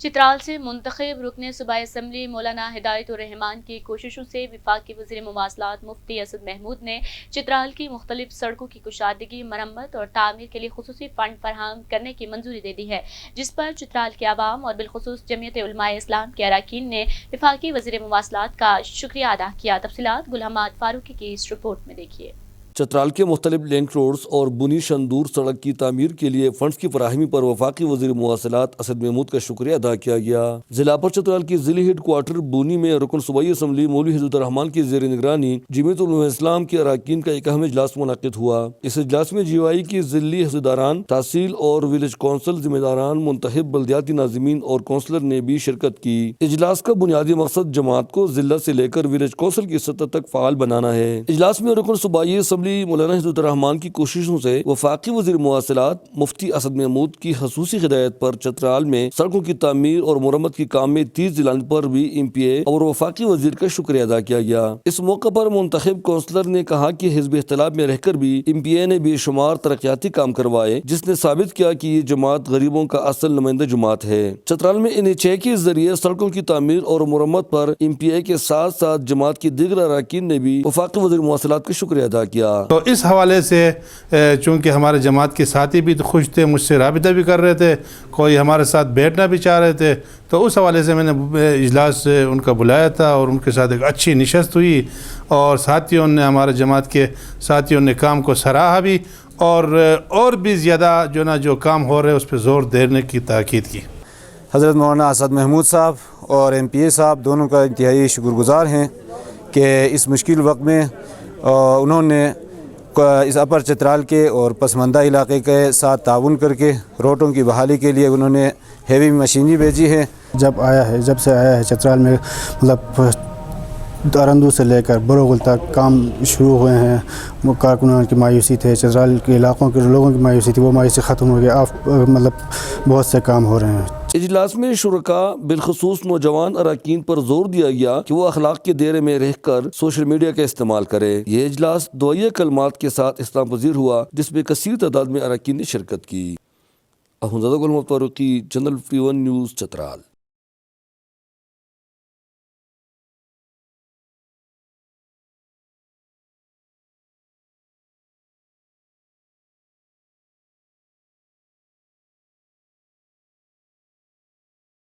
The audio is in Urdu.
چترال سے منتخب رکن صوبائی اسمبلی مولانا ہدایت الرحمان کی کوششوں سے وفاقی وزیر مواصلات مفتی اسد محمود نے چترال کی مختلف سڑکوں کی کشادگی، مرمت اور تعمیر کے لیے خصوصی فنڈ فراہم کرنے کی منظوری دے دی ہے، جس پر چترال کے عوام اور بالخصوص جمعیت علماء اسلام کے اراکین نے وفاقی وزیر مواصلات کا شکریہ ادا کیا۔ تفصیلات گل حماد فاروقی کی اس رپورٹ میں دیکھیے۔ چترال کے مختلف لنک روڈز اور بنی شندور سڑک کی تعمیر کے لیے فنڈز کی فراہمی پر وفاقی وزیر مواصلات اسد محمود کا شکریہ ادا کیا گیا۔ ضلع پر چترال کی ضلعی ہیڈ کوارٹر بونی میں رکن صوبائی اسمبلی مولوی حضرت الرحمان کی زیر نگرانی جمعیت علماء اسلام کے اراکین کا ایک اہم اجلاس منعقد ہوا۔ اس اجلاس میں جی او آئی کی ضلعی حصصداران، تحصیل اور ولیج کونسل ذمہ داران، منتخب بلدیاتی ناظمین اور کونسلر نے بھی شرکت کی۔ اجلاس کا بنیادی مقصد جماعت کو ضلع سے لے کر ولیج کونسل کی سطح تک فعال بنانا ہے۔ اجلاس میں رکن صوبائی اسمبلی مولانا حضرت الرحمان کی کوششوں سے وفاقی وزیر مواصلات مفتی اسد محمود کی خصوصی ہدایت پر چترال میں سڑکوں کی تعمیر اور مرمت کے کام میں تیز دلانے پر بھی ایم پی اے اور وفاقی وزیر کا شکریہ ادا کیا گیا۔ اس موقع پر منتخب کونسلر نے کہا کہ حزب اختلاف میں رہ کر بھی ایم پی اے نے بے شمار ترقیاتی کام کروائے، جس نے ثابت کیا کہ یہ جماعت غریبوں کا اصل نمائندہ جماعت ہے۔ چترال میں NH کے ذریعے سڑکوں کی تعمیر اور مرمت پر ایم پی اے کے ساتھ ساتھ جماعت کی دیگر اراکین نے بھی وفاقی وزیر مواصلات کا شکریہ ادا کیا۔ تو اس حوالے سے چونکہ ہمارے جماعت کے ساتھی بھی خوش تھے، مجھ سے رابطہ بھی کر رہے تھے، کوئی ہمارے ساتھ بیٹھنا بھی چاہ رہے تھے، تو اس حوالے سے میں نے اجلاس ان کا بلایا تھا اور ان کے ساتھ ایک اچھی نشست ہوئی، اور ساتھیوں نے، ہمارے جماعت کے ساتھیوں نے کام کو سراہا بھی، اور بھی زیادہ جو کام ہو رہے اس پہ زور دینے کی تاکید کی۔ حضرت مولانا اسد محمود صاحب اور ایم پی اے صاحب دونوں کا انتہائی شکر گزار ہیں کہ اس مشکل وقت میں انہوں نے اس اپر چترال کے اور پسماندہ علاقے کے ساتھ تعاون کر کے روڈوں کی بحالی کے لیے انہوں نے ہیوی مشینری بھیجی ہے۔ جب سے آیا ہے چترال میں مطلب دارندو سے لے کر بروغل تک کام شروع ہوئے ہیں۔ کارکنوں کی مایوسی تھے، چترال کے علاقوں کے لوگوں کی مایوسی تھی، وہ مایوسی ختم ہو گیا، مطلب بہت سے کام ہو رہے ہیں۔ اجلاس میں شرکاء بالخصوص نوجوان اراکین پر زور دیا گیا کہ وہ اخلاق کے دائرے میں رہ کر سوشل میڈیا کا استعمال کرے۔ یہ اجلاس دعائیہ کلمات کے ساتھ اختتام پذیر ہوا، جس میں کثیر تعداد میں اراکین نے شرکت کی۔ احمد زادہ گل حماد فاروقی، چینل 51 نیوز، چترال۔